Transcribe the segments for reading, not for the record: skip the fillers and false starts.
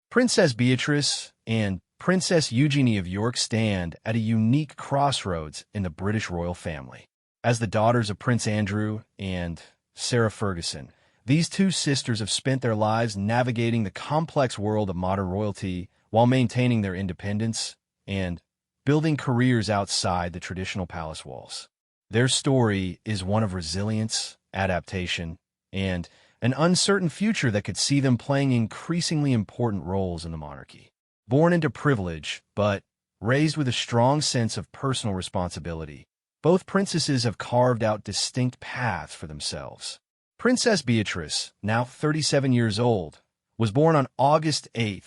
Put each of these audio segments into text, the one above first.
Princess Beatrice and Princess Eugenie of York stand at a unique crossroads in the British royal family. As the daughters of Prince Andrew and Sarah Ferguson, these two sisters have spent their lives navigating the complex world of modern royalty while maintaining their independence and building careers outside the traditional palace walls. Their story is one of resilience, adaptation, and an uncertain future that could see them playing increasingly important roles in the monarchy. Born into privilege, but raised with a strong sense of personal responsibility, both princesses have carved out distinct paths for themselves. Princess Beatrice, now 37 years old, was born on August 8,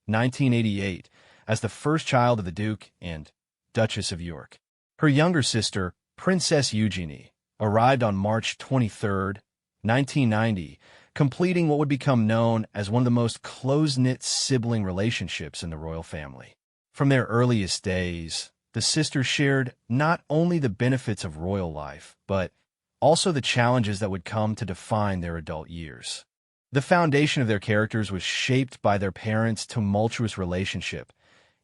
1988, as the first child of the Duke and Duchess of York. Her younger sister, Princess Eugenie, arrived on March 23, 1990, completing what would become known as one of the most close-knit sibling relationships in the royal family. From their earliest days, the sisters shared not only the benefits of royal life, but also the challenges that would come to define their adult years. The foundation of their characters was shaped by their parents' tumultuous relationship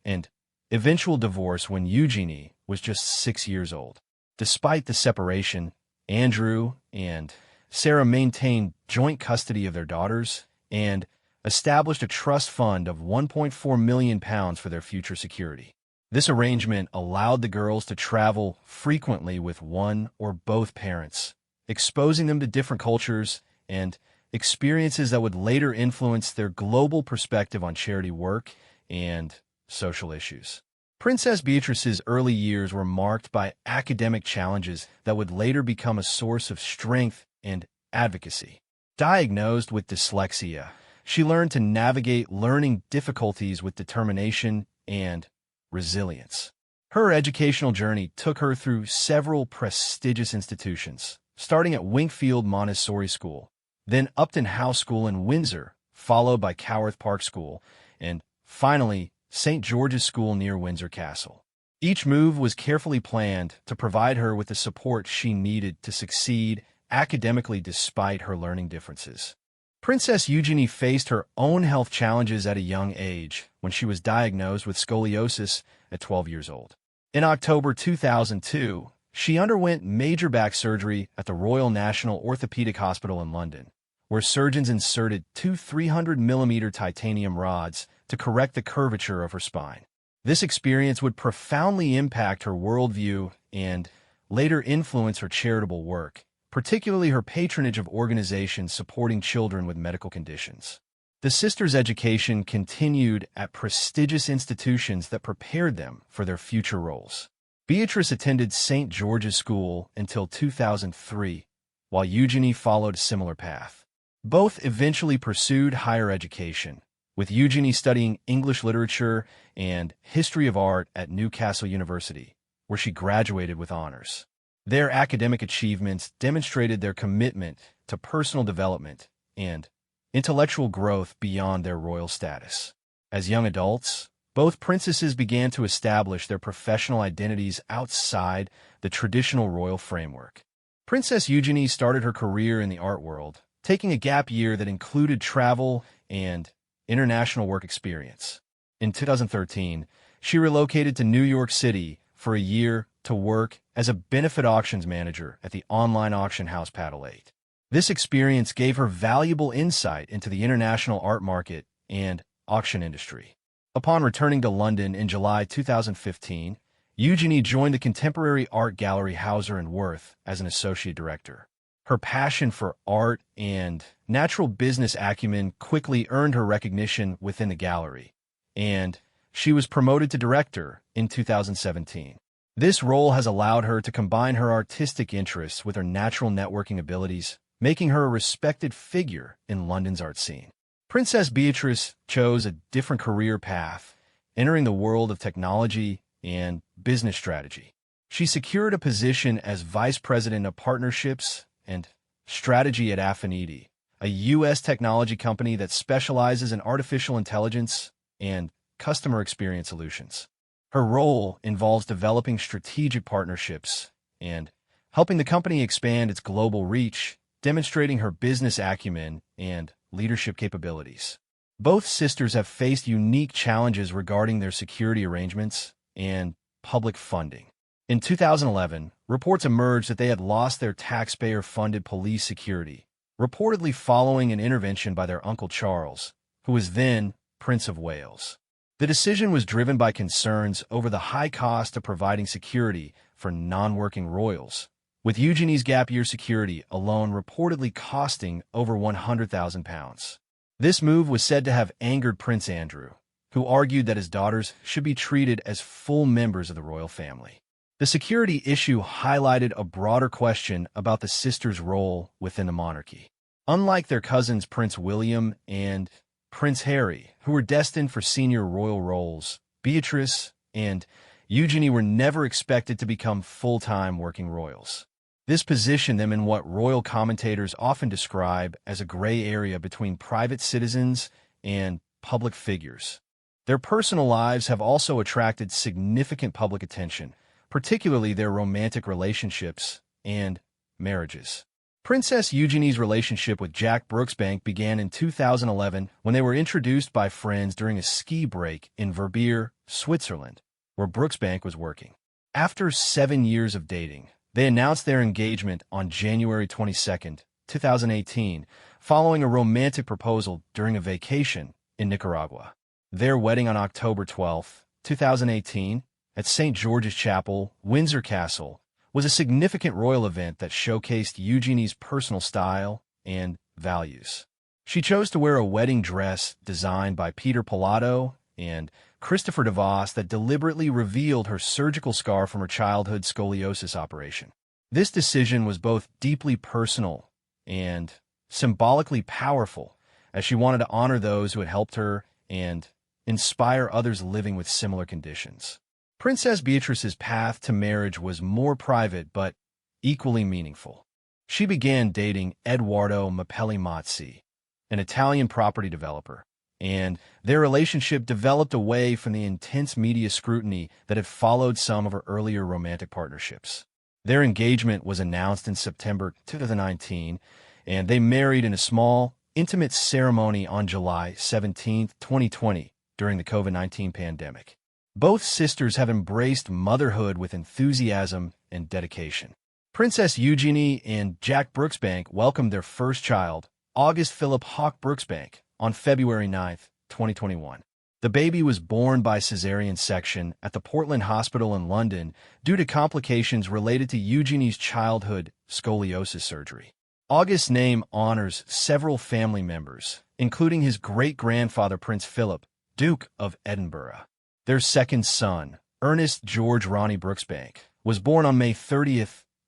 and eventual divorce when Eugenie was just 6 years old. Despite the separation, Andrew and Sarah maintained joint custody of their daughters and established a trust fund of £1.4 million for their future security. This arrangement allowed the girls to travel frequently with one or both parents, exposing them to different cultures and experiences that would later influence their global perspective on charity work and social issues. Princess Beatrice's early years were marked by academic challenges that would later become a source of strength and advocacy. Diagnosed with dyslexia, she learned to navigate learning difficulties with determination and resilience. Her educational journey took her through several prestigious institutions, starting at Wingfield Montessori School, then Upton House School in Windsor, followed by Coworth Park School, and finally St. George's School near Windsor Castle. Each move was carefully planned to provide her with the support she needed to succeed academically despite her learning differences. Princess Eugenie faced her own health challenges at a young age when she was diagnosed with scoliosis at 12 years old. In October 2002, she underwent major back surgery at the Royal National Orthopaedic Hospital in London, where surgeons inserted two 300mm titanium rods to correct the curvature of her spine. This experience would profoundly impact her worldview and later influence her charitable work, particularly her patronage of organizations supporting children with medical conditions. The sisters' education continued at prestigious institutions that prepared them for their future roles. Beatrice attended St. George's School until 2003, while Eugenie followed a similar path. Both eventually pursued higher education, with Eugenie studying English literature and history of art at Newcastle University, where she graduated with honors. Their academic achievements demonstrated their commitment to personal development and intellectual growth beyond their royal status. As young adults, both princesses began to establish their professional identities outside the traditional royal framework. Princess Eugenie started her career in the art world, taking a gap year that included travel and international work experience. In 2013, she relocated to New York City for a year to work as a benefit auctions manager at the online auction house Paddle 8. This experience gave her valuable insight into the international art market and auction industry. Upon returning to London in July 2015, Eugenie joined the contemporary art gallery Hauser and Wirth as an associate director. Her passion for art and natural business acumen quickly earned her recognition within the gallery, and she was promoted to director in 2017. This role has allowed her to combine her artistic interests with her natural networking abilities, making her a respected figure in London's art scene. Princess Beatrice chose a different career path, entering the world of technology and business strategy. She secured a position as Vice President of Partnerships and Strategy at Affinity, a U.S. technology company that specializes in artificial intelligence and customer experience solutions. Her role involves developing strategic partnerships and helping the company expand its global reach, demonstrating her business acumen and leadership capabilities. Both sisters have faced unique challenges regarding their security arrangements and public funding. In 2011, reports emerged that they had lost their taxpayer-funded police security, reportedly following an intervention by their Uncle Charles, who was then Prince of Wales. The decision was driven by concerns over the high cost of providing security for non-working royals, with Eugenie's gap-year security alone reportedly costing over £100,000. This move was said to have angered Prince Andrew, who argued that his daughters should be treated as full members of the royal family. The security issue highlighted a broader question about the sisters' role within the monarchy. Unlike their cousins Prince William and Prince Harry, who were destined for senior royal roles, Beatrice and Eugenie were never expected to become full-time working royals. This positioned them in what royal commentators often describe as a gray area between private citizens and public figures. Their personal lives have also attracted significant public attention, particularly their romantic relationships and marriages. Princess Eugenie's relationship with Jack Brooksbank began in 2011 when they were introduced by friends during a ski break in Verbier, Switzerland, where Brooksbank was working. After 7 years of dating, they announced their engagement on January 22, 2018, following a romantic proposal during a vacation in Nicaragua. Their wedding on October 12, 2018, at St. George's Chapel, Windsor Castle, was a significant royal event that showcased Eugenie's personal style and values. She chose to wear a wedding dress designed by Peter Pilato and Christopher DeVos that deliberately revealed her surgical scar from her childhood scoliosis operation. This decision was both deeply personal and symbolically powerful, as she wanted to honor those who had helped her and inspire others living with similar conditions. Princess Beatrice's path to marriage was more private but equally meaningful. She began dating Edoardo Mapelli-Mazzi, an Italian property developer, and their relationship developed away from the intense media scrutiny that had followed some of her earlier romantic partnerships. Their engagement was announced in September 2019, and they married in a small, intimate ceremony on July 17, 2020, during the COVID-19 pandemic. Both sisters have embraced motherhood with enthusiasm and dedication. Princess Eugenie and Jack Brooksbank welcomed their first child, August Philip Hawke Brooksbank, on February 9, 2021. The baby was born by cesarean section at the Portland Hospital in London due to complications related to Eugenie's childhood scoliosis surgery. August's name honors several family members, including his great-grandfather Prince Philip, Duke of Edinburgh. Their second son, Ernest George Ronnie Brooksbank, was born on May 30,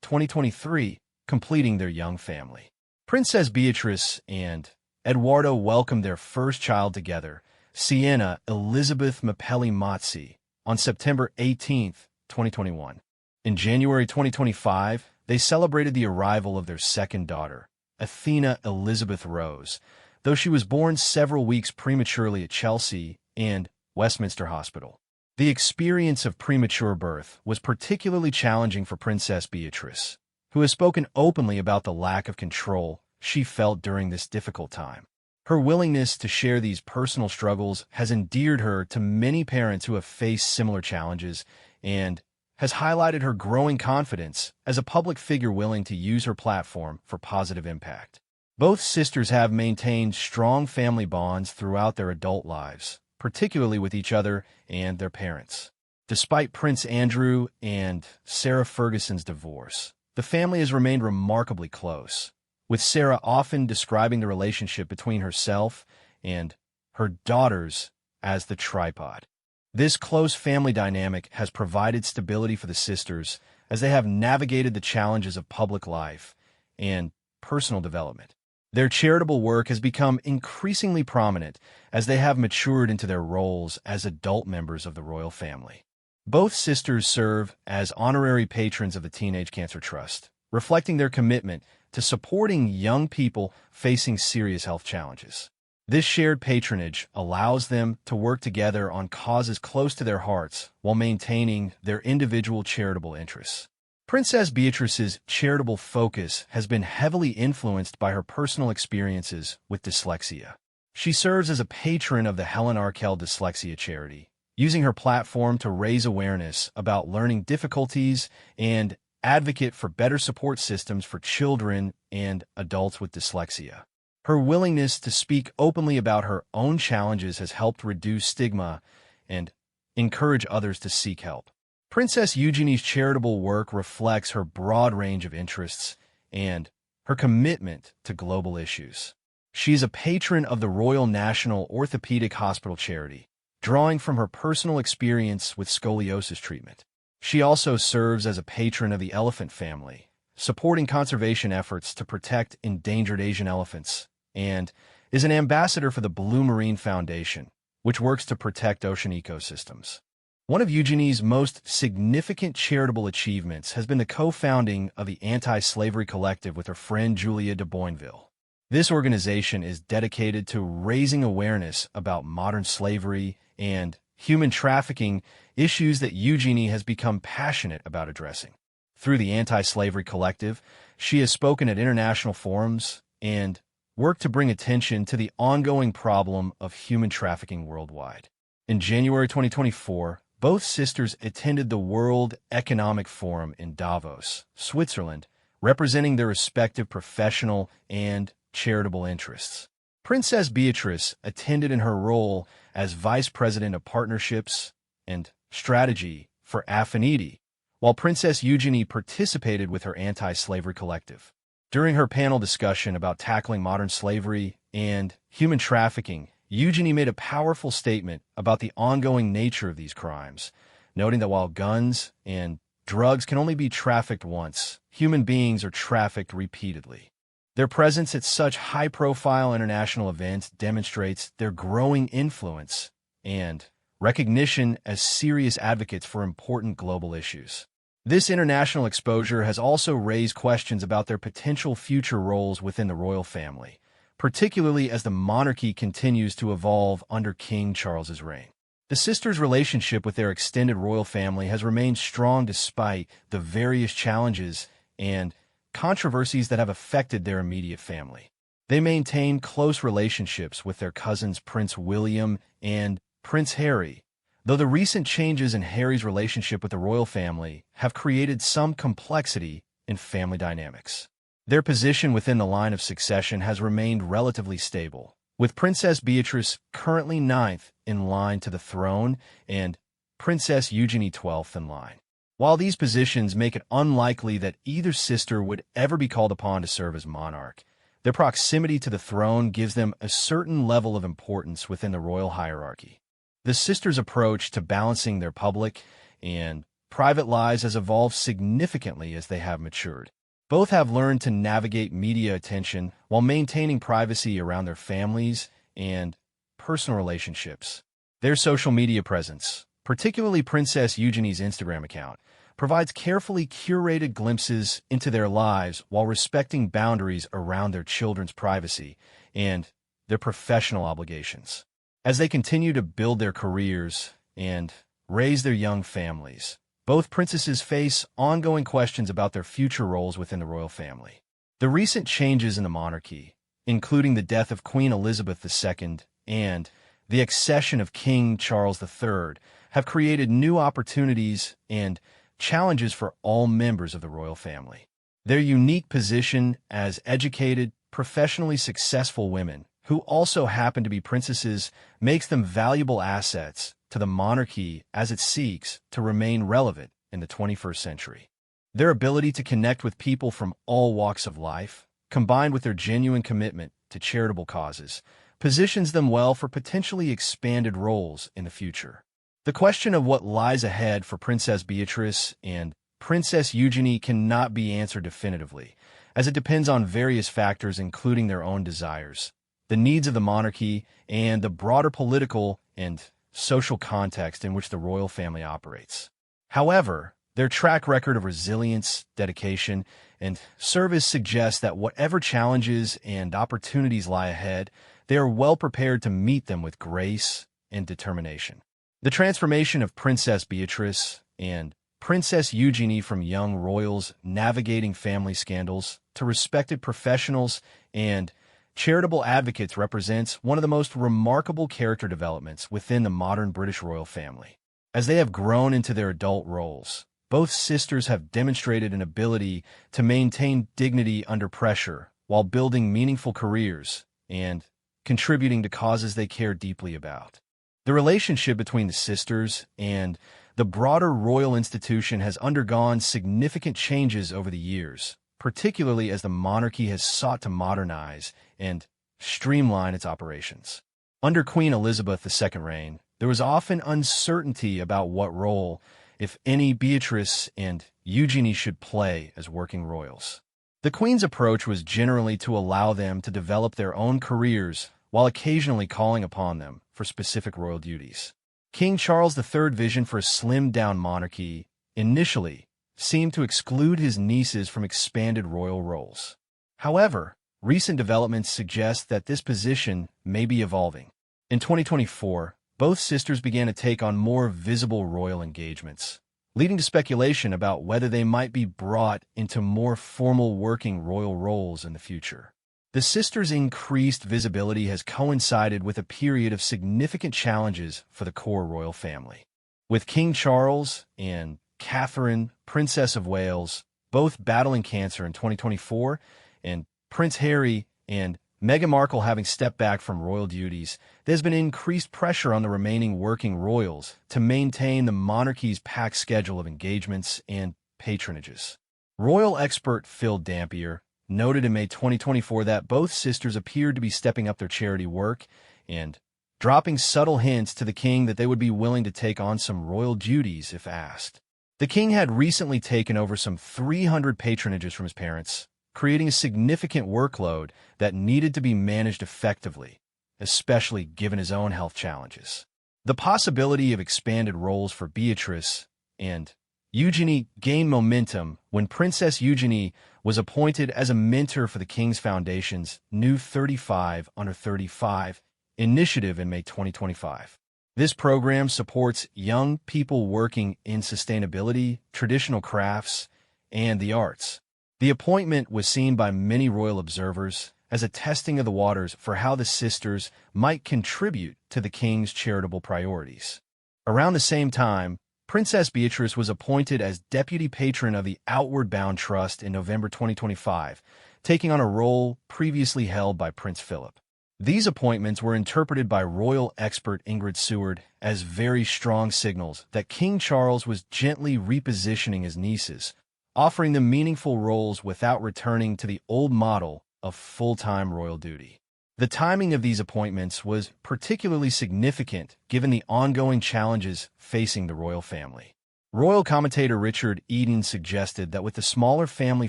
2023, completing their young family. Princess Beatrice and Edoardo welcomed their first child together, Sienna Elizabeth Mapelli-Mazzi, on September 18, 2021. In January 2025, they celebrated the arrival of their second daughter, Athena Elizabeth Rose, though she was born several weeks prematurely at Chelsea and Westminster Hospital. The experience of premature birth was particularly challenging for Princess Beatrice, who has spoken openly about the lack of control she felt during this difficult time. Her willingness to share these personal struggles has endeared her to many parents who have faced similar challenges and has highlighted her growing confidence as a public figure willing to use her platform for positive impact. Both sisters have maintained strong family bonds throughout their adult lives, particularly with each other and their parents. Despite Prince Andrew and Sarah Ferguson's divorce, the family has remained remarkably close, with Sarah often describing the relationship between herself and her daughters as the tripod. This close family dynamic has provided stability for the sisters as they have navigated the challenges of public life and personal development. Their charitable work has become increasingly prominent as they have matured into their roles as adult members of the royal family. Both sisters serve as honorary patrons of the Teenage Cancer Trust, reflecting their commitment to supporting young people facing serious health challenges. This shared patronage allows them to work together on causes close to their hearts while maintaining their individual charitable interests. Princess Beatrice's charitable focus has been heavily influenced by her personal experiences with dyslexia. She serves as a patron of the Helen Arkell Dyslexia Charity, using her platform to raise awareness about learning difficulties and advocate for better support systems for children and adults with dyslexia. Her willingness to speak openly about her own challenges has helped reduce stigma and encourage others to seek help. Princess Eugenie's charitable work reflects her broad range of interests and her commitment to global issues. She is a patron of the Royal National Orthopedic Hospital Charity, drawing from her personal experience with scoliosis treatment. She also serves as a patron of the elephant family, supporting conservation efforts to protect endangered Asian elephants, and is an ambassador for the Blue Marine Foundation, which works to protect ocean ecosystems. One of Eugenie's most significant charitable achievements has been the co-founding of the Anti-Slavery Collective with her friend Julia de Boinville. This organization is dedicated to raising awareness about modern slavery and human trafficking, issues that Eugenie has become passionate about addressing. Through the Anti-Slavery Collective, she has spoken at international forums and worked to bring attention to the ongoing problem of human trafficking worldwide. In January 2024, both sisters attended the World Economic Forum in Davos, Switzerland, representing their respective professional and charitable interests. Princess Beatrice attended in her role as Vice President of Partnerships and Strategy for Affinity, while Princess Eugenie participated with her Anti-Slavery Collective. During her panel discussion about tackling modern slavery and human trafficking, Eugenie made a powerful statement about the ongoing nature of these crimes, noting that while guns and drugs can only be trafficked once, human beings are trafficked repeatedly. Their presence at such high-profile international events demonstrates their growing influence and recognition as serious advocates for important global issues. This international exposure has also raised questions about their potential future roles within the royal family, particularly as the monarchy continues to evolve under King Charles's reign. The sisters' relationship with their extended royal family has remained strong despite the various challenges and controversies that have affected their immediate family. They maintain close relationships with their cousins Prince William and Prince Harry, though the recent changes in Harry's relationship with the royal family have created some complexity in family dynamics. Their position within the line of succession has remained relatively stable, with Princess Beatrice currently 9th in line to the throne and Princess Eugenie 12th in line. While these positions make it unlikely that either sister would ever be called upon to serve as monarch, their proximity to the throne gives them a certain level of importance within the royal hierarchy. The sisters' approach to balancing their public and private lives has evolved significantly as they have matured. Both have learned to navigate media attention while maintaining privacy around their families and personal relationships. Their social media presence, particularly Princess Eugenie's Instagram account, provides carefully curated glimpses into their lives while respecting boundaries around their children's privacy and their professional obligations. As they continue to build their careers and raise their young families, both princesses face ongoing questions about their future roles within the royal family. The recent changes in the monarchy, including the death of Queen Elizabeth II and the accession of King Charles III, have created new opportunities and challenges for all members of the royal family. Their unique position as educated, professionally successful women who also happen to be princesses makes them valuable assets to the monarchy as it seeks to remain relevant in the 21st century. Their ability to connect with people from all walks of life, combined with their genuine commitment to charitable causes, positions them well for potentially expanded roles in the future. The question of what lies ahead for Princess Beatrice and Princess Eugenie cannot be answered definitively, as it depends on various factors including their own desires, the needs of the monarchy, and the broader political and social context in which the royal family operates. However, their track record of resilience, dedication, and service suggests that whatever challenges and opportunities lie ahead, they are well prepared to meet them with grace and determination. The transformation of Princess Beatrice and Princess Eugenie from young royals navigating family scandals to respected professionals and charitable advocates represents one of the most remarkable character developments within the modern British royal family. As they have grown into their adult roles, both sisters have demonstrated an ability to maintain dignity under pressure while building meaningful careers and contributing to causes they care deeply about. The relationship between the sisters and the broader royal institution has undergone significant changes over the years, particularly as the monarchy has sought to modernize and streamline its operations. Under Queen Elizabeth II's reign, there was often uncertainty about what role, if any, Beatrice and Eugenie should play as working royals. The Queen's approach was generally to allow them to develop their own careers while occasionally calling upon them for specific royal duties. King Charles III's vision for a slimmed-down monarchy initially seemed to exclude his nieces from expanded royal roles. However, recent developments suggest that this position may be evolving. In 2024, both sisters began to take on more visible royal engagements, leading to speculation about whether they might be brought into more formal working royal roles in the future. The sisters' increased visibility has coincided with a period of significant challenges for the core royal family. With King Charles and Catherine, Princess of Wales, both battling cancer in 2024, and Prince Harry and Meghan Markle having stepped back from royal duties, there's been increased pressure on the remaining working royals to maintain the monarchy's packed schedule of engagements and patronages. Royal expert Phil Dampier noted in May 2024 that both sisters appeared to be stepping up their charity work and dropping subtle hints to the king that they would be willing to take on some royal duties if asked. The king had recently taken over some 300 patronages from his parents, creating a significant workload that needed to be managed effectively, especially given his own health challenges. The possibility of expanded roles for Beatrice and Eugenie gained momentum when Princess Eugenie was appointed as a mentor for the King's Foundation's new 35 Under 35 initiative in May 2025. This program supports young people working in sustainability, traditional crafts, and the arts. The appointment was seen by many royal observers as a testing of the waters for how the sisters might contribute to the king's charitable priorities. Around the same time, Princess Beatrice was appointed as deputy patron of the Outward Bound Trust in November 2025, taking on a role previously held by Prince Philip. These appointments were interpreted by royal expert Ingrid Seward as very strong signals that King Charles was gently repositioning his nieces, offering them meaningful roles without returning to the old model of full-time royal duty. The timing of these appointments was particularly significant given the ongoing challenges facing the royal family. Royal commentator Richard Eden suggested that with the smaller family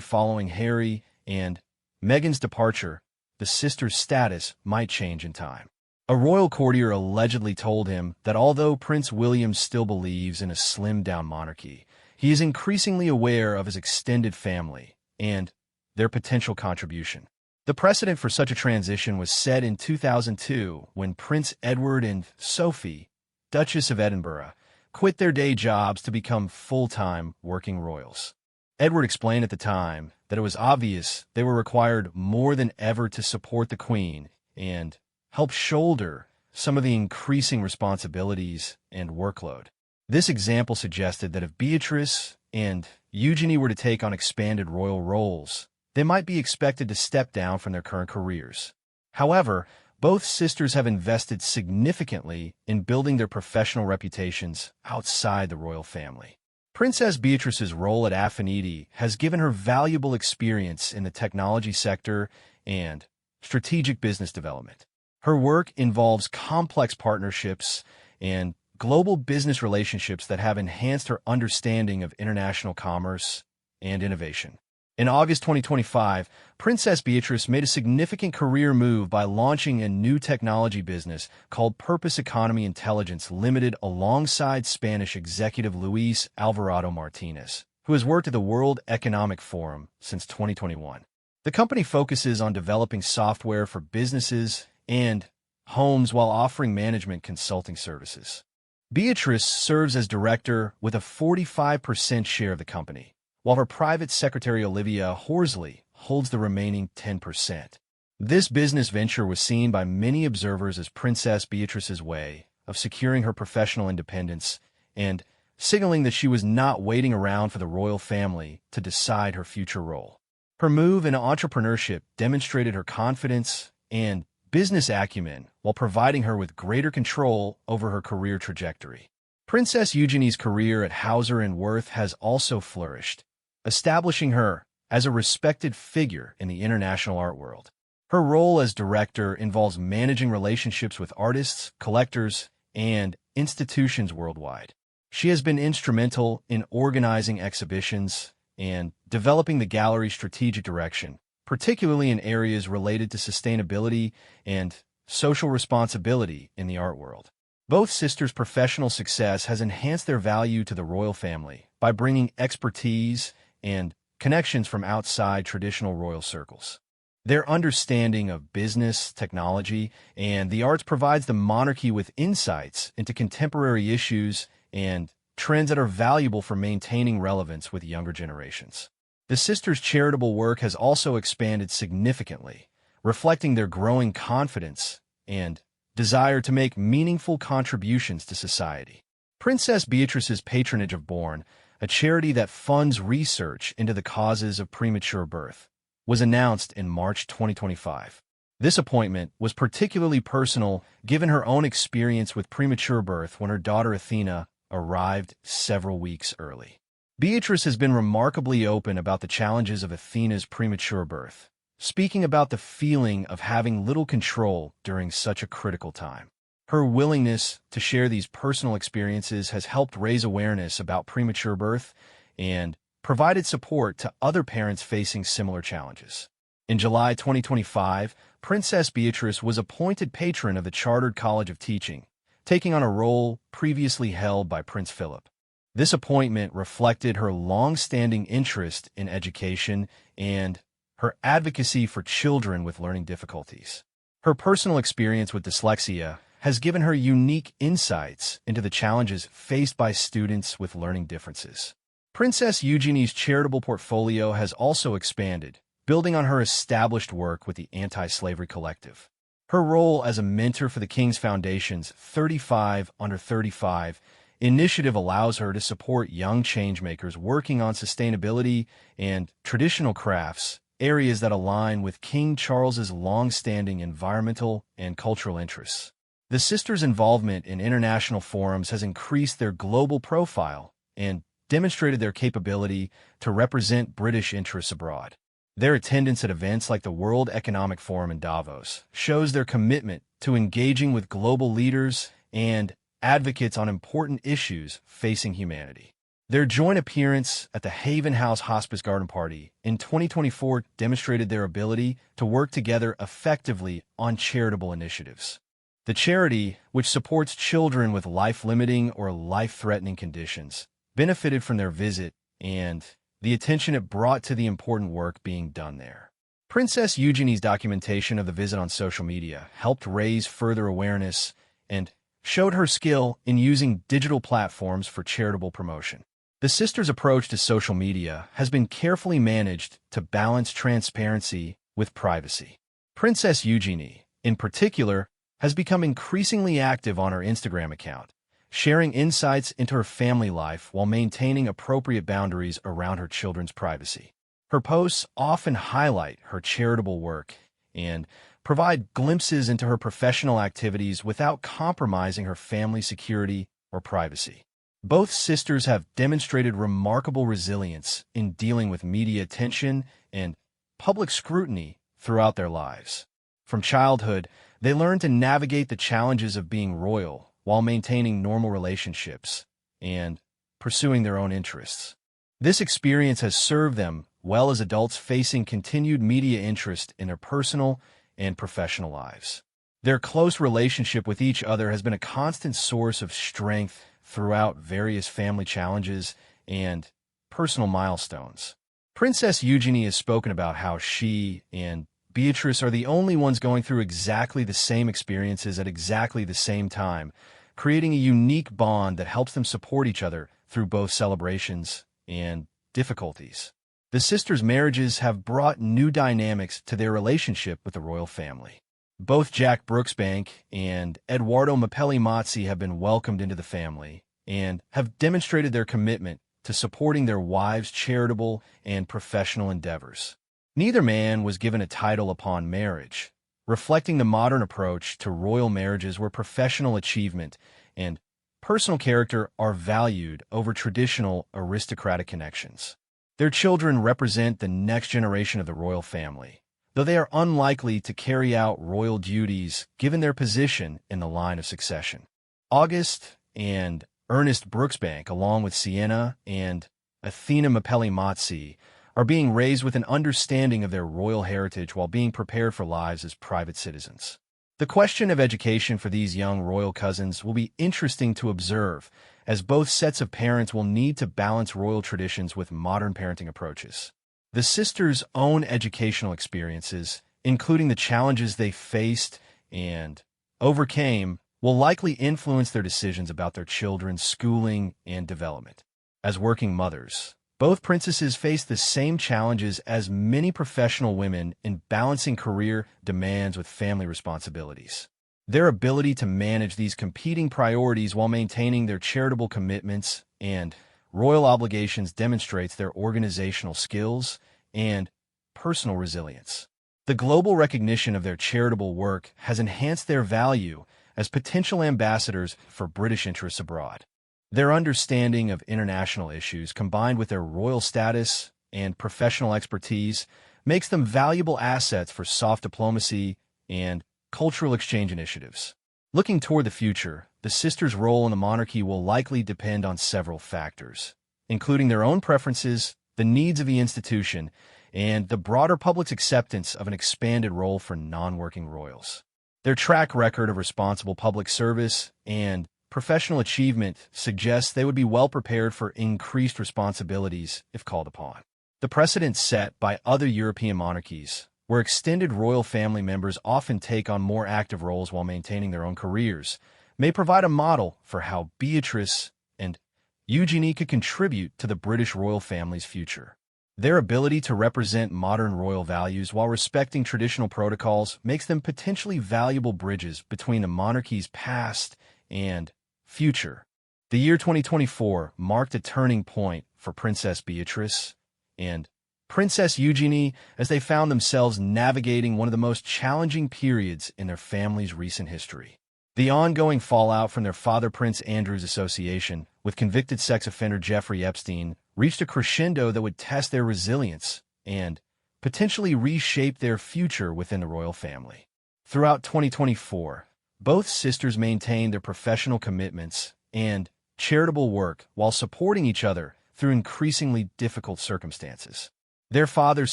following Harry and Meghan's departure, the sisters' status might change in time. A royal courtier allegedly told him that although Prince William still believes in a slimmed-down monarchy, he is increasingly aware of his extended family and their potential contribution. The precedent for such a transition was set in 2002 when Prince Edward and Sophie, Duchess of Edinburgh, quit their day jobs to become full-time working royals. Edward explained at the time that it was obvious they were required more than ever to support the Queen and help shoulder some of the increasing responsibilities and workload. This example suggested that if Beatrice and Eugenie were to take on expanded royal roles, they might be expected to step down from their current careers. However, both sisters have invested significantly in building their professional reputations outside the royal family. Princess Beatrice's role at Affinity has given her valuable experience in the technology sector and strategic business development. Her work involves complex partnerships and global business relationships that have enhanced her understanding of international commerce and innovation. In August 2025, Princess Beatrice made a significant career move by launching a new technology business called Purpose Economy Intelligence Limited alongside Spanish executive Luis Alvarado Martinez, who has worked at the World Economic Forum since 2021. The company focuses on developing software for businesses and homes while offering management consulting services. Beatrice serves as director with a 45% share of the company, while her private secretary Olivia Horsley holds the remaining 10%. This business venture was seen by many observers as Princess Beatrice's way of securing her professional independence and signaling that she was not waiting around for the royal family to decide her future role. Her move into entrepreneurship demonstrated her confidence and business acumen while providing her with greater control over her career trajectory. Princess Eugenie's career at Hauser & Wirth has also flourished, establishing her as a respected figure in the international art world. Her role as director involves managing relationships with artists, collectors, and institutions worldwide. She has been instrumental in organizing exhibitions and developing the gallery's strategic direction, particularly in areas related to sustainability and social responsibility in the art world. Both sisters' professional success has enhanced their value to the royal family by bringing expertise and connections from outside traditional royal circles. Their understanding of business, technology, and the arts provides the monarchy with insights into contemporary issues and trends that are valuable for maintaining relevance with younger generations. The sisters' charitable work has also expanded significantly, reflecting their growing confidence and desire to make meaningful contributions to society. Princess Beatrice's patronage of Born, a charity that funds research into the causes of premature birth, was announced in March 2025. This appointment was particularly personal given her own experience with premature birth when her daughter Athena arrived several weeks early. Beatrice has been remarkably open about the challenges of Athena's premature birth, speaking about the feeling of having little control during such a critical time. Her willingness to share these personal experiences has helped raise awareness about premature birth and provided support to other parents facing similar challenges. In July 2025, Princess Beatrice was appointed patron of the Chartered College of Teaching, taking on a role previously held by Prince Philip. This appointment reflected her long-standing interest in education and her advocacy for children with learning difficulties. Her personal experience with dyslexia has given her unique insights into the challenges faced by students with learning differences. Princess Eugenie's charitable portfolio has also expanded, building on her established work with the Anti-Slavery Collective. Her role as a mentor for the King's Foundation's 35 Under 35 initiative allows her to support young changemakers working on sustainability and traditional crafts, areas that align with King Charles's long-standing environmental and cultural interests. The sisters' involvement in international forums has increased their global profile and demonstrated their capability to represent British interests abroad. Their attendance at events like the World Economic Forum in Davos shows their commitment to engaging with global leaders and advocates on important issues facing humanity. Their joint appearance at the Haven House Hospice Garden Party in 2024 demonstrated their ability to work together effectively on charitable initiatives. The charity, which supports children with life-limiting or life-threatening conditions, benefited from their visit and the attention it brought to the important work being done there. Princess Eugenie's documentation of the visit on social media helped raise further awareness and showed her skill in using digital platforms for charitable promotion. The sisters' approach to social media has been carefully managed to balance transparency with privacy. Princess Eugenie, in particular, has become increasingly active on her Instagram account, sharing insights into her family life while maintaining appropriate boundaries around her children's privacy. Her posts often highlight her charitable work and provide glimpses into her professional activities without compromising her family's security or privacy. Both sisters have demonstrated remarkable resilience in dealing with media attention and public scrutiny throughout their lives. From childhood, they learned to navigate the challenges of being royal while maintaining normal relationships and pursuing their own interests. This experience has served them well as adults facing continued media interest in their personal and professional lives. Their close relationship with each other has been a constant source of strength throughout various family challenges and personal milestones. Princess Eugenie has spoken about how she and Beatrice are the only ones going through exactly the same experiences at exactly the same time, creating a unique bond that helps them support each other through both celebrations and difficulties. The sisters' marriages have brought new dynamics to their relationship with the royal family. Both Jack Brooksbank and Edoardo Mapelli Mazzi have been welcomed into the family and have demonstrated their commitment to supporting their wives' charitable and professional endeavors. Neither man was given a title upon marriage, reflecting the modern approach to royal marriages where professional achievement and personal character are valued over traditional aristocratic connections. Their children represent the next generation of the royal family, though they are unlikely to carry out royal duties given their position in the line of succession. August and Ernest Brooksbank, along with Sienna and Athena Mapelli Mazzi, are being raised with an understanding of their royal heritage while being prepared for lives as private citizens. The question of education for these young royal cousins will be interesting to observe, as both sets of parents will need to balance royal traditions with modern parenting approaches. The sisters' own educational experiences, including the challenges they faced and overcame, will likely influence their decisions about their children's schooling and development. As working mothers, both princesses face the same challenges as many professional women in balancing career demands with family responsibilities. Their ability to manage these competing priorities while maintaining their charitable commitments and royal obligations demonstrates their organizational skills and personal resilience. The global recognition of their charitable work has enhanced their value as potential ambassadors for British interests abroad. Their understanding of international issues, combined with their royal status and professional expertise, makes them valuable assets for soft diplomacy and cultural exchange initiatives. Looking toward the future, the sisters' role in the monarchy will likely depend on several factors, including their own preferences, the needs of the institution, and the broader public's acceptance of an expanded role for non-working royals. Their track record of responsible public service and professional achievement suggests they would be well prepared for increased responsibilities if called upon. The precedent set by other European monarchies, where extended royal family members often take on more active roles while maintaining their own careers, may provide a model for how Beatrice and Eugenie could contribute to the British royal family's future. Their ability to represent modern royal values while respecting traditional protocols makes them potentially valuable bridges between the monarchy's past and future. The year 2024 marked a turning point for Princess Beatrice and Princess Eugenie as they found themselves navigating one of the most challenging periods in their family's recent history. The ongoing fallout from their father Prince Andrew's association with convicted sex offender Jeffrey Epstein reached a crescendo that would test their resilience and potentially reshape their future within the royal family. Throughout 2024, both sisters maintained their professional commitments and charitable work while supporting each other through increasingly difficult circumstances. Their father's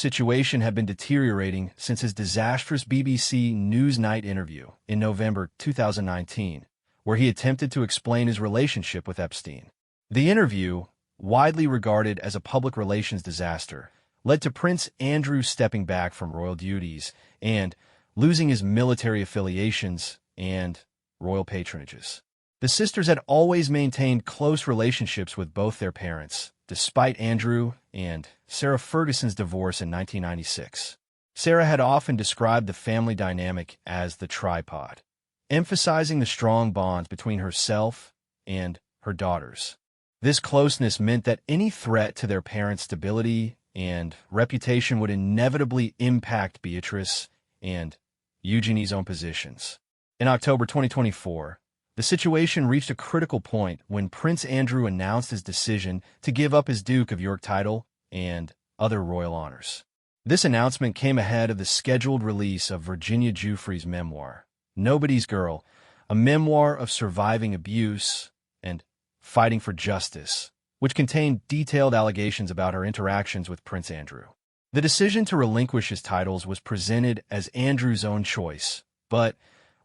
situation had been deteriorating since his disastrous BBC Newsnight interview in November 2019, where he attempted to explain his relationship with Epstein. The interview, widely regarded as a public relations disaster, led to Prince Andrew stepping back from royal duties and losing his military affiliations and royal patronages. The sisters had always maintained close relationships with both their parents, despite Andrew and Sarah Ferguson's divorce in 1996. Sarah had often described the family dynamic as the tripod, emphasizing the strong bonds between herself and her daughters. This closeness meant that any threat to their parents' stability and reputation would inevitably impact Beatrice and Eugenie's own positions. In October 2024, the situation reached a critical point when Prince Andrew announced his decision to give up his Duke of York title and other royal honors. This announcement came ahead of the scheduled release of Virginia Giuffre's memoir, Nobody's Girl, a memoir of surviving abuse and fighting for justice, which contained detailed allegations about her interactions with Prince Andrew. The decision to relinquish his titles was presented as Andrew's own choice, but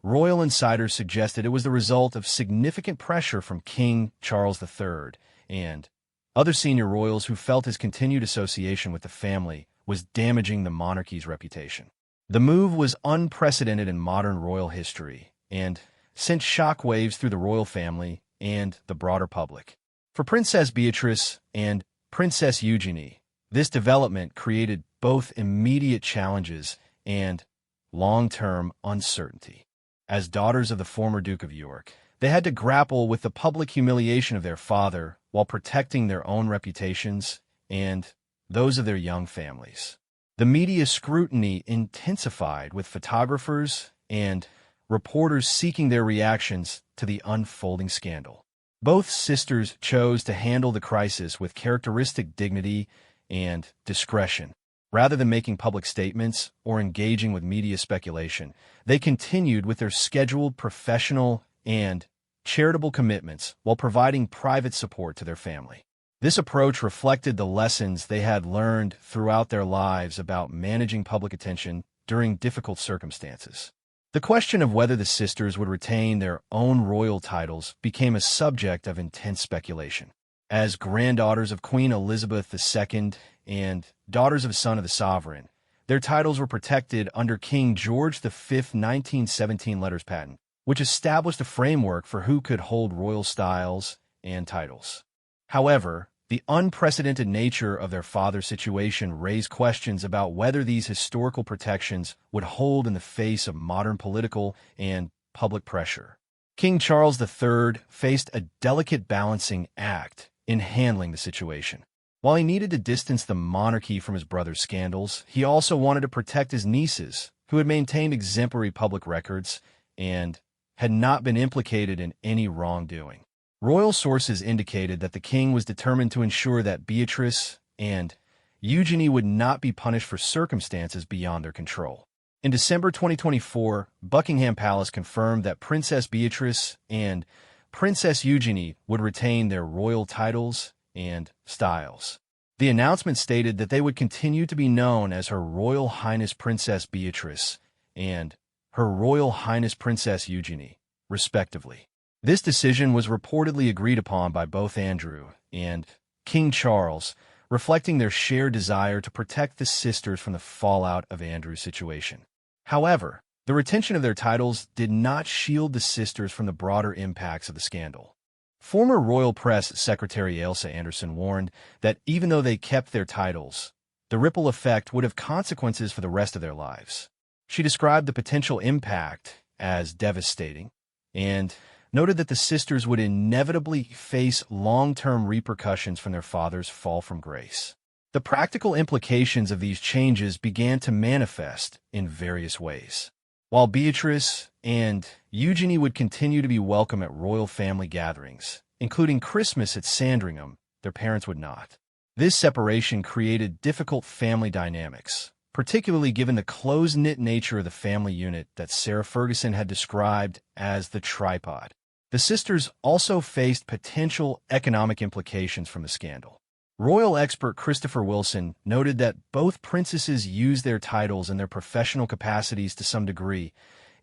royal insiders suggested it was the result of significant pressure from King Charles III and other senior royals who felt his continued association with the family was damaging the monarchy's reputation. The move was unprecedented in modern royal history and sent shockwaves through the royal family and the broader public. For Princess Beatrice and Princess Eugenie, This development created both immediate challenges and long-term uncertainty. As daughters of the former Duke of York, they had to grapple with the public humiliation of their father while protecting their own reputations and those of their young families. The media scrutiny intensified, with photographers and reporters seeking their reactions to the unfolding scandal. Both sisters chose to handle the crisis with characteristic dignity and discretion. Rather than making public statements or engaging with media speculation, they continued with their scheduled professional and charitable commitments while providing private support to their family. This approach reflected the lessons they had learned throughout their lives about managing public attention during difficult circumstances. The question of whether the sisters would retain their own royal titles became a subject of intense speculation. As granddaughters of Queen Elizabeth II and daughters of Son of the Sovereign, their titles were protected under King George V 1917 letters patent, which established a framework for who could hold royal styles and titles. However, the unprecedented nature of their father's situation raised questions about whether these historical protections would hold in the face of modern political and public pressure. King Charles III faced a delicate balancing act in handling the situation. While he needed to distance the monarchy from his brother's scandals, he also wanted to protect his nieces, who had maintained exemplary public records and had not been implicated in any wrongdoing. Royal sources indicated that the king was determined to ensure that Beatrice and Eugenie would not be punished for circumstances beyond their control. In December 2024, Buckingham Palace confirmed that Princess Beatrice and Princess Eugenie would retain their royal titles and styles. The announcement stated that they would continue to be known as Her Royal Highness Princess Beatrice and Her Royal Highness Princess Eugenie, respectively. This decision was reportedly agreed upon by both Andrew and King Charles, reflecting their shared desire to protect the sisters from the fallout of Andrew's situation. However, the retention of their titles did not shield the sisters from the broader impacts of the scandal. Former Royal Press Secretary Ailsa Anderson warned that even though they kept their titles, the ripple effect would have consequences for the rest of their lives. She described the potential impact as devastating and noted that the sisters would inevitably face long-term repercussions from their father's fall from grace. The practical implications of these changes began to manifest in various ways. While Beatrice and Eugenie would continue to be welcome at royal family gatherings, including Christmas at Sandringham, their parents would not. This separation created difficult family dynamics, particularly given the close-knit nature of the family unit that Sarah Ferguson had described as the tripod. The sisters also faced potential economic implications from the scandal. Royal expert Christopher Wilson noted that both princesses used their titles in their professional capacities to some degree,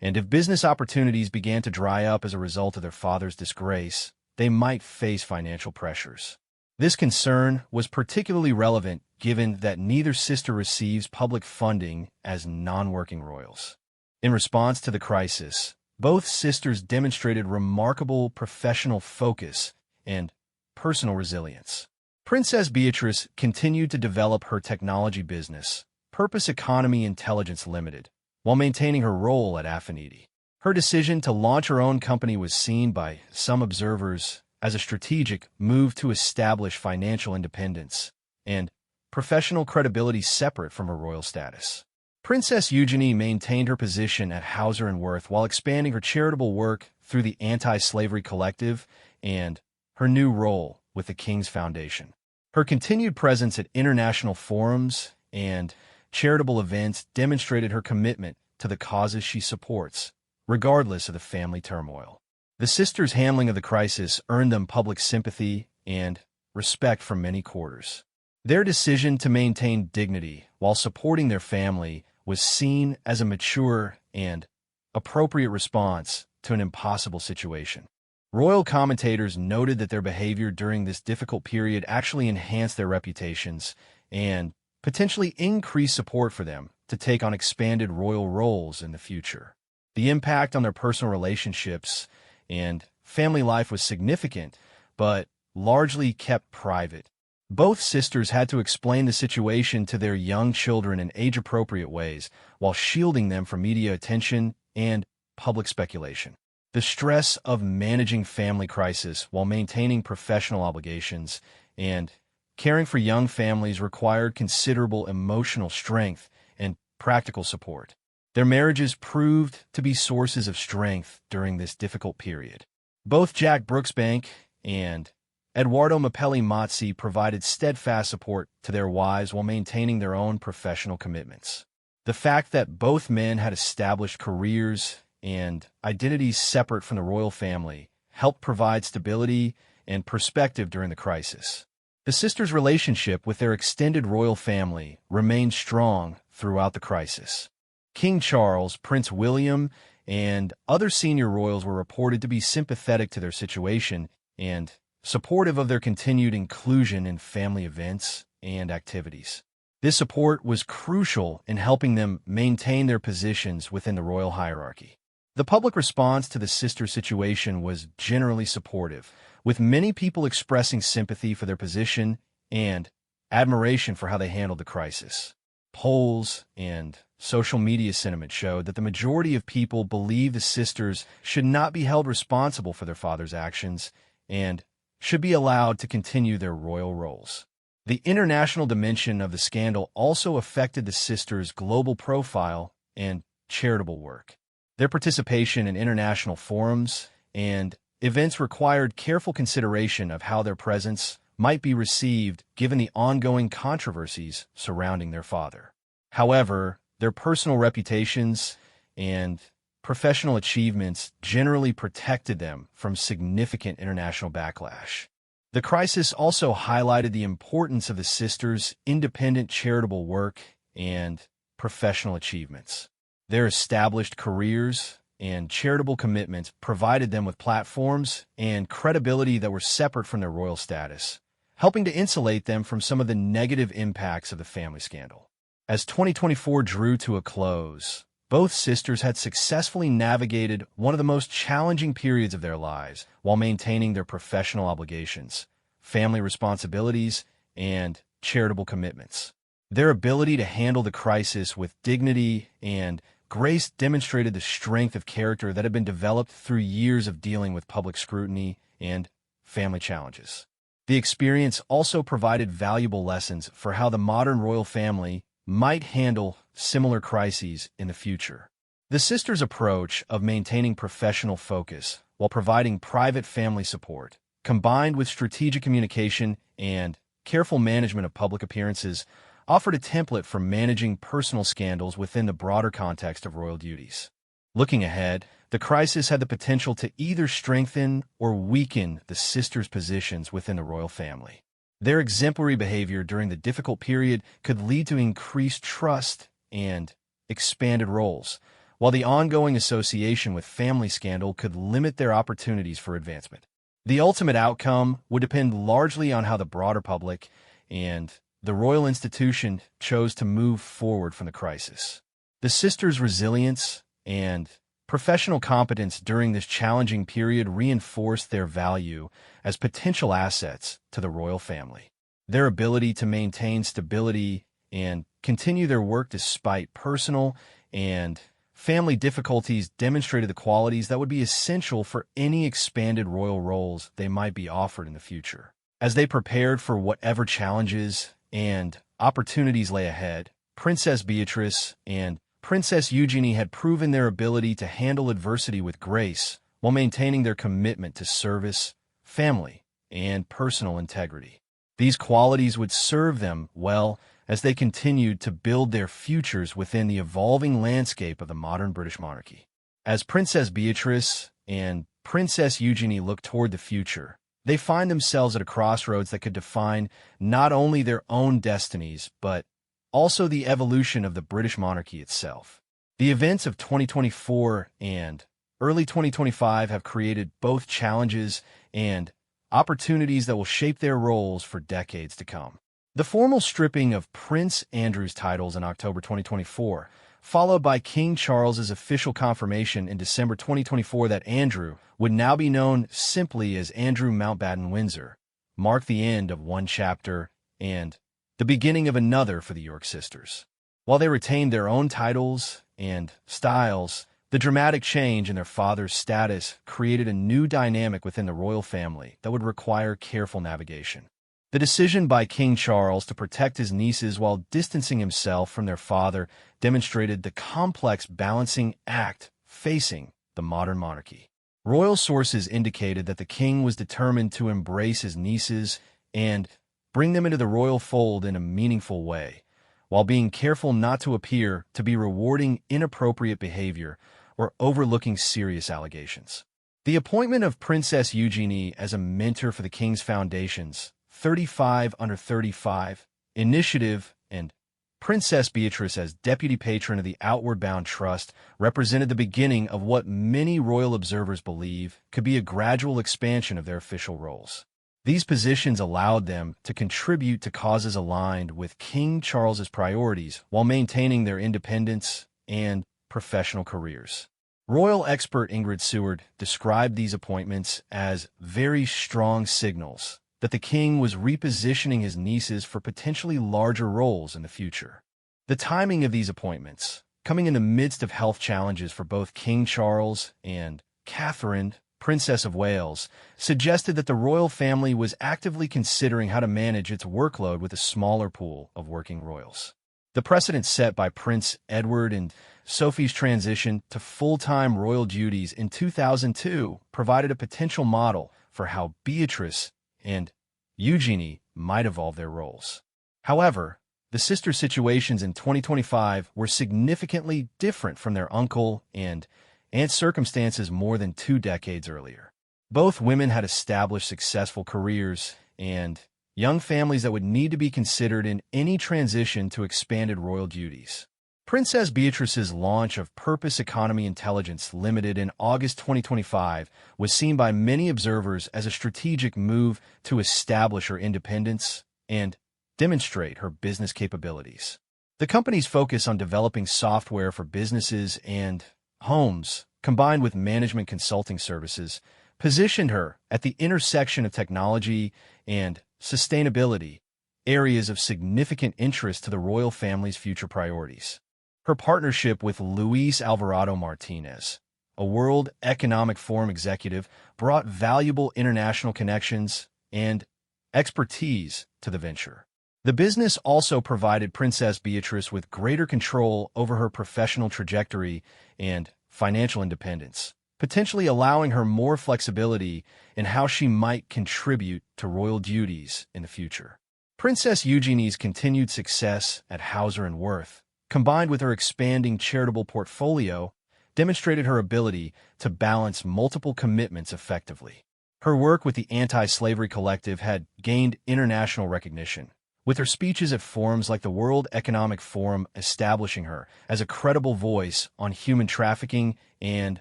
and if business opportunities began to dry up as a result of their father's disgrace, they might face financial pressures. This concern was particularly relevant given that neither sister receives public funding as non-working royals. In response to the crisis, both sisters demonstrated remarkable professional focus and personal resilience. Princess Beatrice continued to develop her technology business, Purpose Economy Intelligence Limited, while maintaining her role at Affinity. Her decision to launch her own company was seen by some observers as a strategic move to establish financial independence and professional credibility separate from her royal status. Princess Eugenie maintained her position at Hauser & Wirth while expanding her charitable work through the Anti-Slavery Collective and her new role with the King's Foundation. Her continued presence at international forums and charitable events demonstrated her commitment to the causes she supports, regardless of the family turmoil. The sisters' handling of the crisis earned them public sympathy and respect from many quarters. Their decision to maintain dignity while supporting their family was seen as a mature and appropriate response to an impossible situation. Royal commentators noted that their behavior during this difficult period actually enhanced their reputations and potentially increased support for them to take on expanded royal roles in the future. The impact on their personal relationships and family life was significant, but largely kept private. Both sisters had to explain the situation to their young children in age-appropriate ways while shielding them from media attention and public speculation. The stress of managing family crisis while maintaining professional obligations and caring for young families required considerable emotional strength and practical support. Their marriages proved to be sources of strength during this difficult period. Both Jack Brooksbank and Eduardo Mapelli Mazzi provided steadfast support to their wives while maintaining their own professional commitments. The fact that both men had established careers and identities separate from the royal family helped provide stability and perspective during the crisis. The sisters' relationship with their extended royal family remained strong throughout the crisis. King Charles, Prince William, and other senior royals were reported to be sympathetic to their situation and supportive of their continued inclusion in family events and activities. This support was crucial in helping them maintain their positions within the royal hierarchy. The public response to the sister situation was generally supportive, with many people expressing sympathy for their position and admiration for how they handled the crisis. Polls and social media sentiment showed that the majority of people believe the sisters should not be held responsible for their father's actions and should be allowed to continue their royal roles. The international dimension of the scandal also affected the sisters' global profile and charitable work. Their participation in international forums and events required careful consideration of how their presence might be received given the ongoing controversies surrounding their father. However, their personal reputations and professional achievements generally protected them from significant international backlash. The crisis also highlighted the importance of the sisters' independent charitable work and professional achievements. Their established careers and charitable commitments provided them with platforms and credibility that were separate from their royal status, helping to insulate them from some of the negative impacts of the family scandal. As 2024 drew to a close, both sisters had successfully navigated one of the most challenging periods of their lives while maintaining their professional obligations, family responsibilities, and charitable commitments. Their ability to handle the crisis with dignity and grace demonstrated the strength of character that had been developed through years of dealing with public scrutiny and family challenges. The experience also provided valuable lessons for how the modern royal family might handle similar crises in the future. The sisters' approach of maintaining professional focus while providing private family support, combined with strategic communication and careful management of public appearances, offered a template for managing personal scandals within the broader context of royal duties. Looking ahead, the crisis had the potential to either strengthen or weaken the sisters' positions within the royal family. Their exemplary behavior during the difficult period could lead to increased trust and expanded roles, while the ongoing association with family scandal could limit their opportunities for advancement. The ultimate outcome would depend largely on how the broader public and the royal institution chose to move forward from the crisis. The sisters' resilience and professional competence during this challenging period reinforced their value as potential assets to the royal family. Their ability to maintain stability and continue their work despite personal and family difficulties demonstrated the qualities that would be essential for any expanded royal roles they might be offered in the future. As they prepared for whatever challenges and opportunities lay ahead, Princess Beatrice and Princess Eugenie had proven their ability to handle adversity with grace while maintaining their commitment to service, family, and personal integrity. These qualities would serve them well as they continued to build their futures within the evolving landscape of the modern British monarchy. As Princess Beatrice and Princess Eugenie look toward the future, they find themselves at a crossroads that could define not only their own destinies, but also the evolution of the British monarchy itself. The events of 2024 and early 2025 have created both challenges and opportunities that will shape their roles for decades to come. The formal stripping of Prince Andrew's titles in October 2024, followed by King Charles's official confirmation in December 2024 that Andrew would now be known simply as Andrew Mountbatten Windsor, marked the end of one chapter and the beginning of another for the York sisters. While they retained their own titles and styles, the dramatic change in their father's status created a new dynamic within the royal family that would require careful navigation. The decision by King Charles to protect his nieces while distancing himself from their father demonstrated the complex balancing act facing the modern monarchy. Royal sources indicated that the king was determined to embrace his nieces and bring them into the royal fold in a meaningful way, while being careful not to appear to be rewarding inappropriate behavior or overlooking serious allegations. The appointment of Princess Eugenie as a mentor for the king's foundations, 35 under 35 initiative, and Princess Beatrice as deputy patron of the Outward Bound Trust represented the beginning of what many royal observers believe could be a gradual expansion of their official roles. These positions allowed them to contribute to causes aligned with King Charles's priorities while maintaining their independence and professional careers. Royal expert Ingrid Seward described these appointments as very strong signals that the king was repositioning his nieces for potentially larger roles in the future. The timing of these appointments, coming in the midst of health challenges for both King Charles and Catherine, Princess of Wales, suggested that the royal family was actively considering how to manage its workload with a smaller pool of working royals. The precedent set by Prince Edward and Sophie's transition to full-time royal duties in 2002 provided a potential model for how Beatrice and Eugenie might evolve their roles. However, the sister situations in 2025 were significantly different from their uncle and aunt circumstances more than 2 decades earlier. Both women had established successful careers and young families that would need to be considered in any transition to expanded royal duties. Princess Beatrice's launch of Purpose Economy Intelligence Limited in August 2025 was seen by many observers as a strategic move to establish her independence and demonstrate her business capabilities. The company's focus on developing software for businesses and homes, combined with management consulting services, positioned her at the intersection of technology and sustainability, areas of significant interest to the royal family's future priorities. Her partnership with Luis Alvarado Martinez, a World Economic Forum executive, brought valuable international connections and expertise to the venture. The business also provided Princess Beatrice with greater control over her professional trajectory and financial independence, potentially allowing her more flexibility in how she might contribute to royal duties in the future. Princess Eugenie's continued success at Hauser & Wirth, combined with her expanding charitable portfolio, demonstrated her ability to balance multiple commitments effectively. Her work with the Anti-Slavery Collective had gained international recognition, with her speeches at forums like the World Economic Forum establishing her as a credible voice on human trafficking and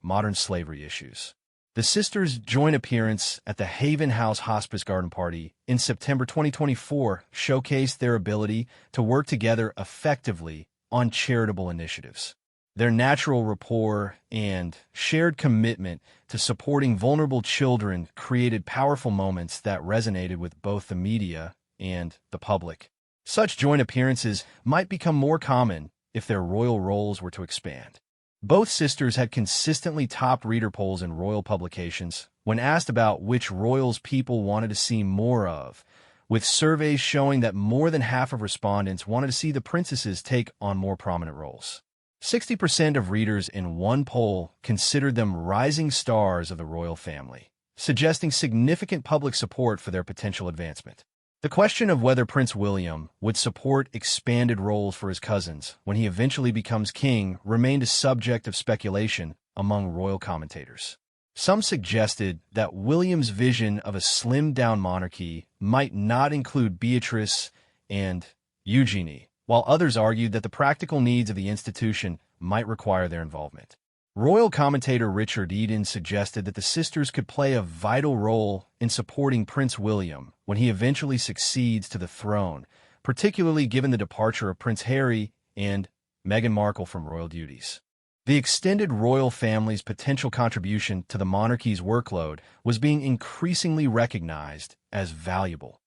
modern slavery issues. The sisters' joint appearance at the Haven House Hospice Garden Party in September 2024 showcased their ability to work together effectively on charitable initiatives. Their natural rapport and shared commitment to supporting vulnerable children created powerful moments that resonated with both the media and the public. Such joint appearances might become more common if their royal roles were to expand. Both sisters had consistently topped reader polls in royal publications when asked about which royals people wanted to see more of, with surveys showing that more than half of respondents wanted to see the princesses take on more prominent roles. 60% of readers in one poll considered them rising stars of the royal family, suggesting significant public support for their potential advancement. The question of whether Prince William would support expanded roles for his cousins when he eventually becomes king remained a subject of speculation among royal commentators. Some suggested that William's vision of a slimmed-down monarchy might not include Beatrice and Eugenie, while others argued that the practical needs of the institution might require their involvement. Royal commentator Richard Eden suggested that the sisters could play a vital role in supporting Prince William when he eventually succeeds to the throne, particularly given the departure of Prince Harry and Meghan Markle from royal duties. The extended royal family's potential contribution to the monarchy's workload was being increasingly recognized as valuable.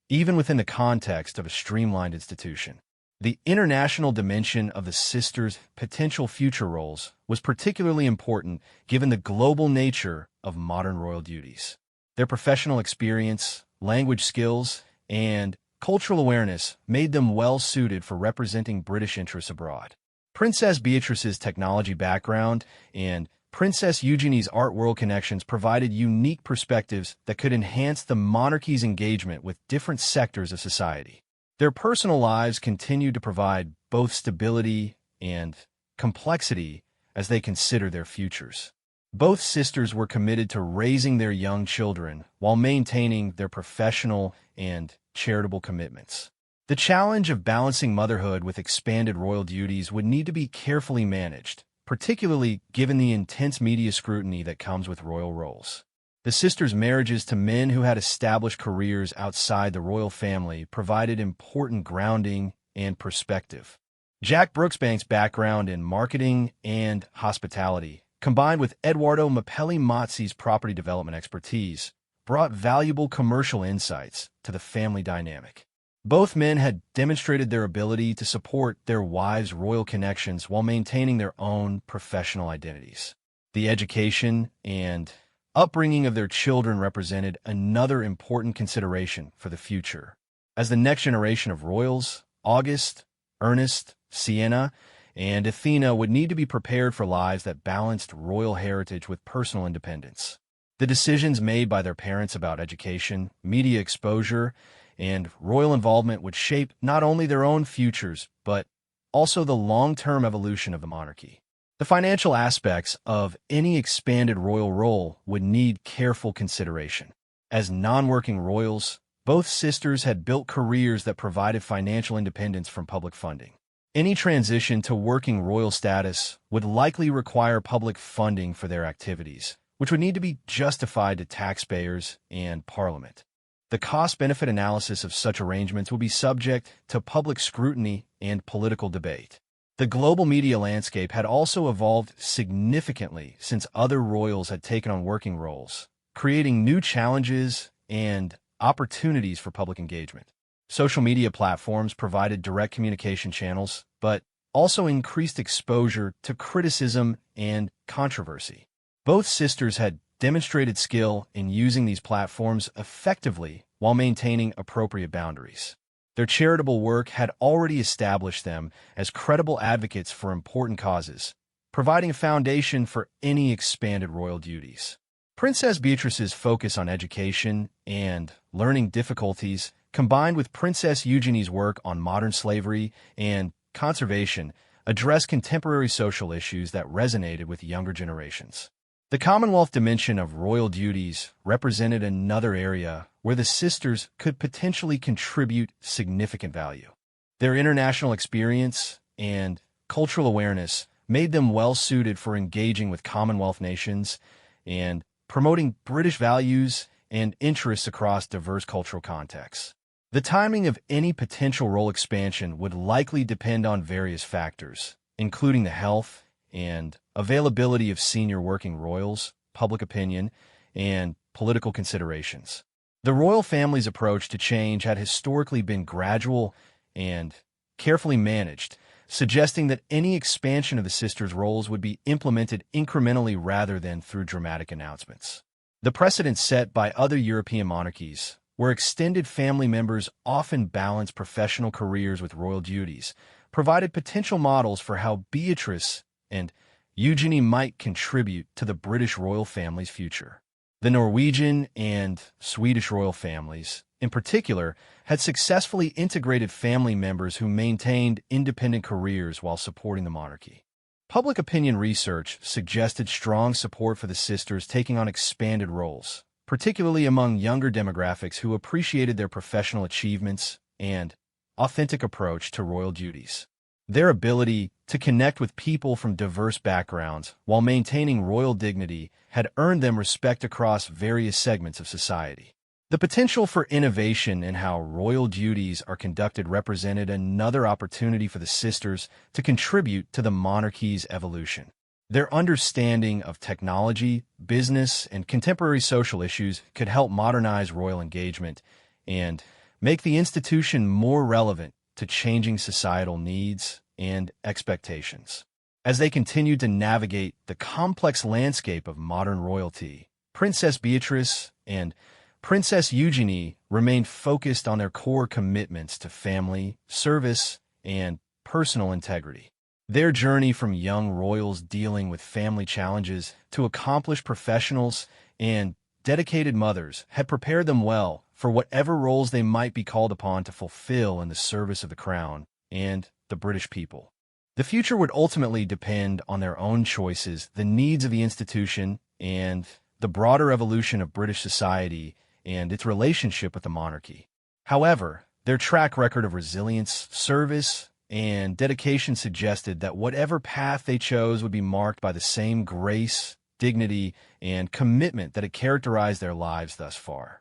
even within the context of a streamlined institution. The international dimension of the sisters' potential future roles was particularly important given the global nature of modern royal duties. Their professional experience, language skills, and cultural awareness made them well-suited for representing British interests abroad. Princess Beatrice's technology background and Princess Eugenie's art world connections provided unique perspectives that could enhance the monarchy's engagement with different sectors of society. Their personal lives continued to provide both stability and complexity as they consider their futures. Both sisters were committed to raising their young children while maintaining their professional and charitable commitments. The challenge of balancing motherhood with expanded royal duties would need to be carefully managed, particularly given the intense media scrutiny that comes with royal roles. The sisters' marriages to men who had established careers outside the royal family provided important grounding and perspective. Jack Brooksbank's background in marketing and hospitality, combined with Edoardo Mapelli Mazzi's property development expertise, brought valuable commercial insights to the family dynamic. Both men had demonstrated their ability to support their wives' royal connections while maintaining their own professional identities. The education and upbringing of their children represented another important consideration for the future. As the next generation of royals, August, Ernest, Sienna, and Athena would need to be prepared for lives that balanced royal heritage with personal independence. The decisions made by their parents about education, media exposure, and royal involvement would shape not only their own futures, but also the long-term evolution of the monarchy. The financial aspects of any expanded royal role would need careful consideration. As non-working royals, both sisters had built careers that provided financial independence from public funding. Any transition to working royal status would likely require public funding for their activities, which would need to be justified to taxpayers and Parliament. The cost-benefit analysis of such arrangements will be subject to public scrutiny and political debate. The global media landscape had also evolved significantly since other royals had taken on working roles, creating new challenges and opportunities for public engagement. Social media platforms provided direct communication channels, but also increased exposure to criticism and controversy. Both sisters had demonstrated skill in using these platforms effectively while maintaining appropriate boundaries. Their charitable work had already established them as credible advocates for important causes, providing a foundation for any expanded royal duties. Princess Beatrice's focus on education and learning difficulties, combined with Princess Eugenie's work on modern slavery and conservation, addressed contemporary social issues that resonated with younger generations. The Commonwealth dimension of royal duties represented another area where the sisters could potentially contribute significant value. Their international experience and cultural awareness made them well-suited for engaging with Commonwealth nations and promoting British values and interests across diverse cultural contexts. The timing of any potential role expansion would likely depend on various factors, including the health and availability of senior working royals, public opinion, and political considerations. The royal family's approach to change had historically been gradual and carefully managed, suggesting that any expansion of the sisters' roles would be implemented incrementally rather than through dramatic announcements. The precedent set by other European monarchies, where extended family members often balance professional careers with royal duties, provided potential models for how Beatrice and Eugenie might contribute to the British royal family's future. The Norwegian and Swedish royal families, in particular, had successfully integrated family members who maintained independent careers while supporting the monarchy. Public opinion research suggested strong support for the sisters taking on expanded roles, particularly among younger demographics who appreciated their professional achievements and authentic approach to royal duties. Their ability to connect with people from diverse backgrounds while maintaining royal dignity had earned them respect across various segments of society. The potential for innovation in how royal duties are conducted represented another opportunity for the sisters to contribute to the monarchy's evolution. Their understanding of technology, business, and contemporary social issues could help modernize royal engagement and make the institution more relevant to changing societal needs and expectations. As they continued to navigate the complex landscape of modern royalty, Princess Beatrice and Princess Eugenie remained focused on their core commitments to family, service, and personal integrity. Their journey from young royals dealing with family challenges to accomplished professionals and dedicated mothers had prepared them well for whatever roles they might be called upon to fulfill in the service of the crown and the British people. The future would ultimately depend on their own choices, the needs of the institution, and the broader evolution of British society and its relationship with the monarchy. However, their track record of resilience, service, and dedication suggested that whatever path they chose would be marked by the same grace, dignity, and commitment that had characterized their lives thus far.